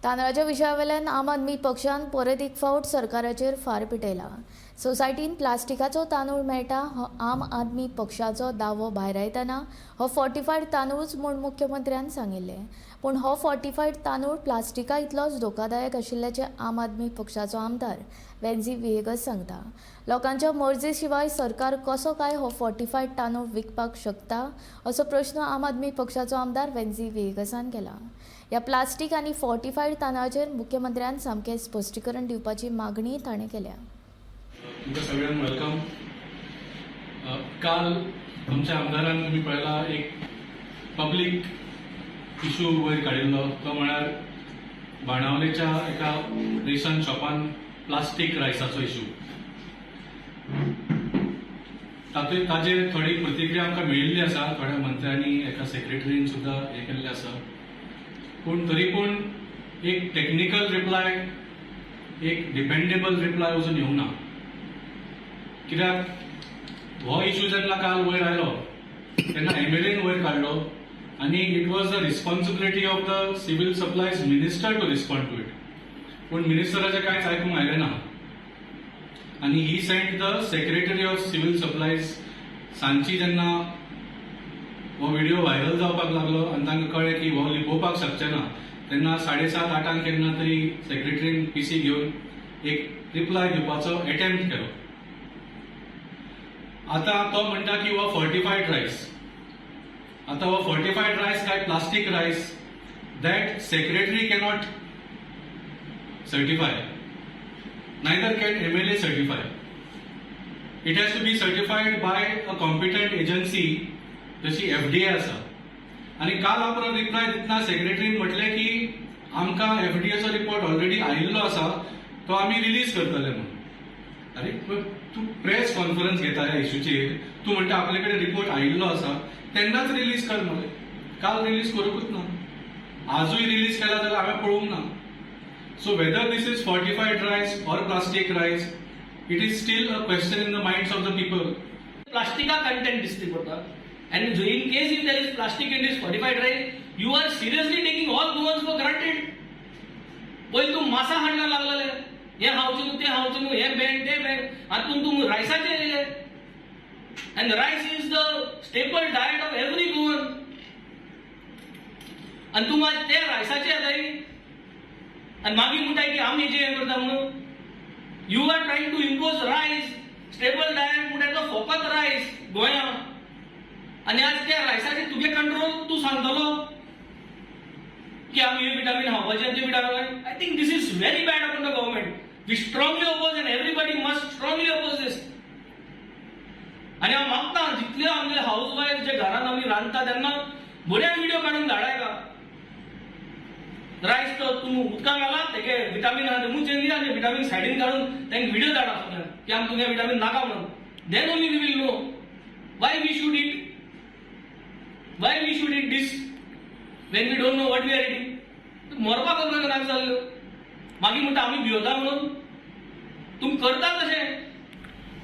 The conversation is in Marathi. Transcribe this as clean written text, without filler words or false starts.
तांदळाच्या विशयावेल्यान आम आदमी पक्षान परत एक फावट सरकाराचेर फार पिटयला। सोसायटीन प्लास्टिकाचो तांदूळ मेळटा हो आम आदमी पक्षाचो दावो भायर येताना हो फोर्टिफायड तांदूळच म्हूण मुख्यमंत्र्यान सांगिल्लें। पूण हो फोर्टिफायड तांदूळ प्लास्टिका इतलोच धोकादायक आशिल्ल्याचें आम आदमी पक्षाचो आमदार वेन्झी विएगस सांगता। लोकांच्या मर्जी शिवाय सरकार कसो काय हो फोर्टिफायड तांदूळ विकपाक शकता असो प्रश्न आम आदमी पक्षाचो आमदार वेन्झी विएगसान केला। ह्या प्लास्टीक आनी फोर्टिफायड तांदळाचेर मुख्यमंत्र्यान सामकें स्पश्टीकरण दिवपाची मागणी ताणें केल्या। तुमकां सगळ्यांक वेलकम। काल आमच्या आमदारान तुमी पळयला एक पब्लीक इशू वयर काडिल्लो, तो म्हळ्यार बाणावलेच्या एका रेशन शॉपान प्लास्टीक रायसाचो इशू। ताजेर थोडी प्रतिक्रिया आमकां मेळिल्ली आसा, थोड्या मंत्र्यांनी एका सेक्रेटरीन सुद्दां हें केल्लें आसा, पूण तरी पूण एक टेक्निकल रिप्लाय, एक डिपेंडेबल रिप्लाय अजून येवंक ना। कित्याक हो इशू जेन्ना काल वयर आयलो तेन्ना एमएलएन वयर काडलो आनी it was the responsibility of the civil supplies minister to respond to it, पूण मिनिस्टराचें कांयच आयकूंक आयलें ना आनी he sent the secretary of civil supplies. सांजची जेन्ना हो व्हिडिओ व्हायरल जावपाक लागलो आनी तांकां कळ्ळें की हो लिपोवपाक शकचे ना, तेन्ना 7:30-8 केन्ना तरी सेक्रेटरीन पीसी घेवन एक रिप्लाय दिवपाचो अटेम्प्ट केलो। आता तो म्हणटा की हो फोर्टिफायड रायस, आता हो फोर्टिफायड रायस काय प्लास्टिक रायस, that secretary cannot certify, neither can MLA certify. It has to be certified by a competent agency जशी FDA आसा। आणि काल आपण रिप्लाय दितना सेक्रेटरीन म्हटले की आमकां FDAचो रिपोर्ट ऑलरेडी आयिल्लो आसा, तो आमी रिलीज करतले म्हणून। अरे तू प्रेस कॉन्फरन्स घेता ह्या इशूचेर, तू म्हणटा आपले कडेन रिपोर्ट आयिल्लो आसा तेन्नाच रिलीज कर मरे, काल रिलीज करूंकूच ना, आजूय रिलीज केला जाल्यार हांवें पळोवंक ना। So whether this is fortified rice or plastic rice, it is still a question in the minds of the people. Plastica content दिसते पडटा, and in case if there is plastic in this fortified rice, you are seriously taking all governments for granted. पहिले तू मासा हाडला लागलेले, हे हावचे न्हू ते हावचे न्हू, हे बॅन ते बॅन, आतां तू रायसाचे येयले, and rice is the staple diet of every woman. आणि तू माझे ते रायसाचे येताय आणि मागीर म्हणटाय की आमी जे हें करता म्हणून। You are trying to impose rice staple diet म्हणटा तो फकत रायस गोंयांत, आनी आज त्या रायसाचे तुगे कंट्रोल तू सांगतलो की आमी हे विटामीन खावपाचे ते vitamin. I think this is very bad upon the government. We strongly oppose and everybody must strongly oppose this. आनी हांव मागता जितले आमचे हाऊस वायफ जे घरांत आमी रांदता तेन्ना बऱ्या व्हिडिओ काडून धाडाय का रायस तो तू उदकां घाला तेगे विटामीन आहा ते मुंचेन दिया आनी विटामीन सायडीन काडून तांकां व्हिडिओ धाडा सगळ्यांक की आमकां तुगे विटामीन नाका म्हणून। Then only we will know why we should eat this when we don't know what we are eating. मरपाक नाका जाल्ल्यो, मागीर म्हणटा आमी भियोता म्हणून। तुमी करता तशें